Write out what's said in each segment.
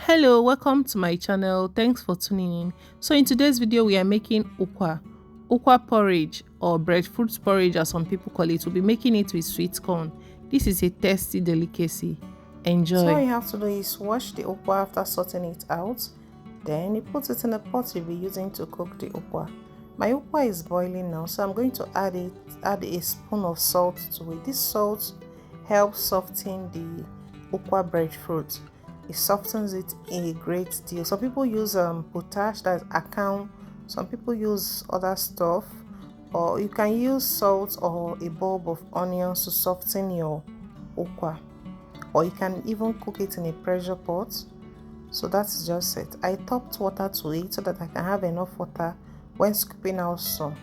Hello, welcome to my channel. Thanks for tuning in. So in today's video we are making ukwa porridge, or breadfruit porridge as some people call it. We'll be making it with sweet corn. This is a tasty delicacy. Enjoy. So all you have to do is wash the ukwa after sorting it out. Then you put it in a pot you'll be using to cook the ukwa. My ukwa is boiling now, so I'm going to add a spoon of salt to it. This salt helps soften the ukwa breadfruit. It softens it a great deal. Some people use potash, that's Akawu. Some people use other stuff, or you can use salt or a bulb of onions to soften your ukwa, or you can even cook it in a pressure pot. So that's just it. I topped water to it so that I can have enough water when scooping out some.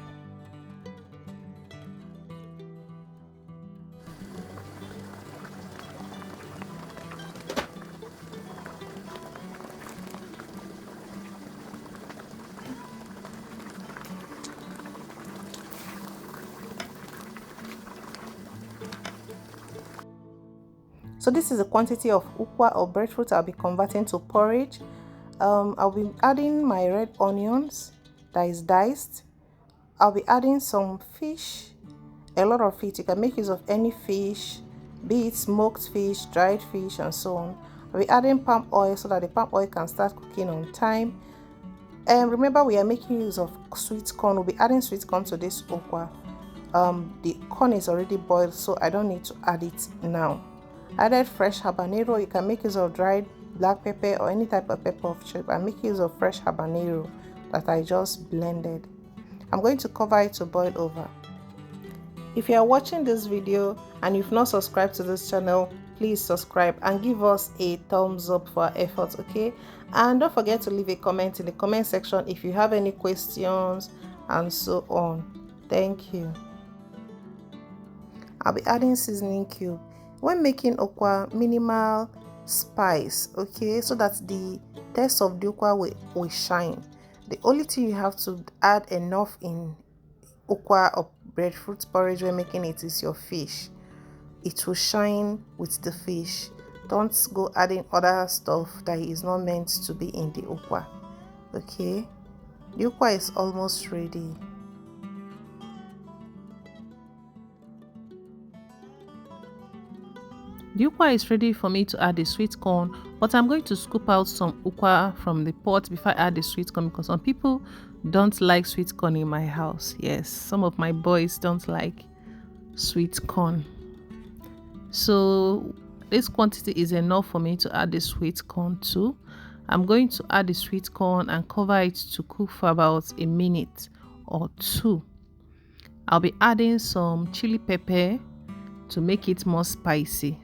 So this is the quantity of ukwa or breadfruit I'll be converting to porridge. I'll be adding my red onions that is diced. I'll be adding some fish, a lot of fish. You can make use of any fish, be it smoked fish, dried fish, and so on. I'll be adding palm oil so that the palm oil can start cooking on time. And remember, we are making use of sweet corn. We'll be adding sweet corn to this ukwa. The corn is already boiled, so I don't need to add it now. Added fresh habanero. You can make use of dried black pepper or any type of pepper of choice. I'm making use of fresh habanero that I just blended. I'm going to cover it to boil over. If you are watching this video and you've not subscribed to this channel, please subscribe and give us a thumbs up for our efforts, okay? And don't forget to leave a comment in the comment section if you have any questions and so on. Thank you. I'll be adding seasoning cube. When making ukwa, minimal spice, okay, so that the taste of the ukwa will shine. The only thing you have to add enough in ukwa or breadfruit porridge when making it is your fish. It will shine with the fish. Don't go adding other stuff that is not meant to be in the ukwa. Okay, the ukwa is almost ready. The ukwa is ready for me to add the sweet corn, but I'm going to scoop out some ukwa from the pot before I add the sweet corn, because some people don't like sweet corn in my house. Yes, some of my boys don't like sweet corn. So this quantity is enough for me to add the sweet corn too. I'm going to add the sweet corn and cover it to cook for about a minute or two. I'll be adding some chili pepper to make it more spicy.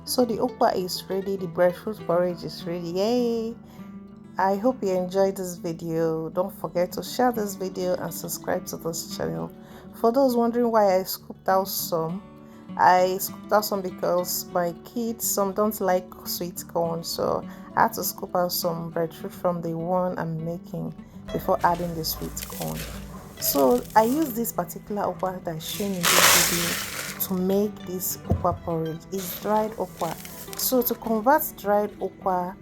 So the ukwa is ready, the breadfruit porridge is ready. Yay! I hope you enjoyed this video. Don't forget to share this video and subscribe to this channel. For those wondering why I scooped out some, because my kids, some don't like sweet corn, so I had to scoop out some breadfruit from the one I'm making before adding the sweet corn. So I use this particular ukwa that is shown in this video to make this ukwa porridge. Is dried ukwa. So to convert dried ukwa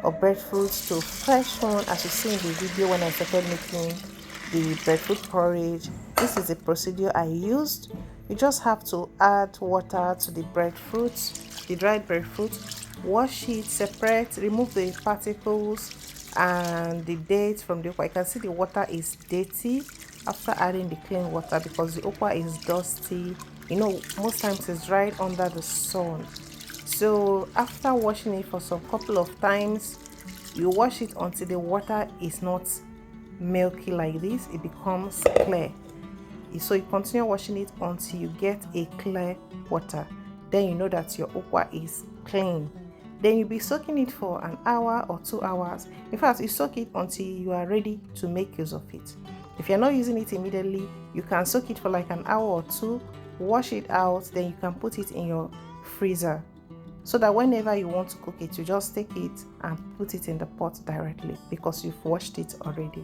or breadfruit to fresh one, as you see in the video when I started making the breadfruit porridge, this is the procedure I used. You just have to add water to the breadfruit, the dried breadfruit, wash it separate, remove the particles and the dates from the ukwa. You can see the water is dirty after adding the clean water because the ukwa is dusty. You know, most times it's dried under the sun. So after washing it for some couple of times, you wash it until the water is not milky like this, it becomes clear. So you continue washing it until you get a clear water. Then you know that your ukwa is clean. Then you'll be soaking it for an hour or 2 hours. In fact, you soak it until you are ready to make use of it. If you're not using it immediately, you can soak it for like an hour or two, wash it out, then you can put it in your freezer, so that whenever you want to cook it, you just take it and put it in the pot directly because you've washed it already.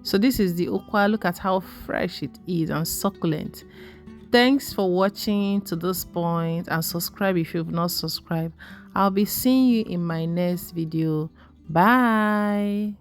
So this is the okwa. Look at how fresh it is and succulent. Thanks for watching to this point, and subscribe if you've not subscribed. I'll be seeing you in my next video. Bye.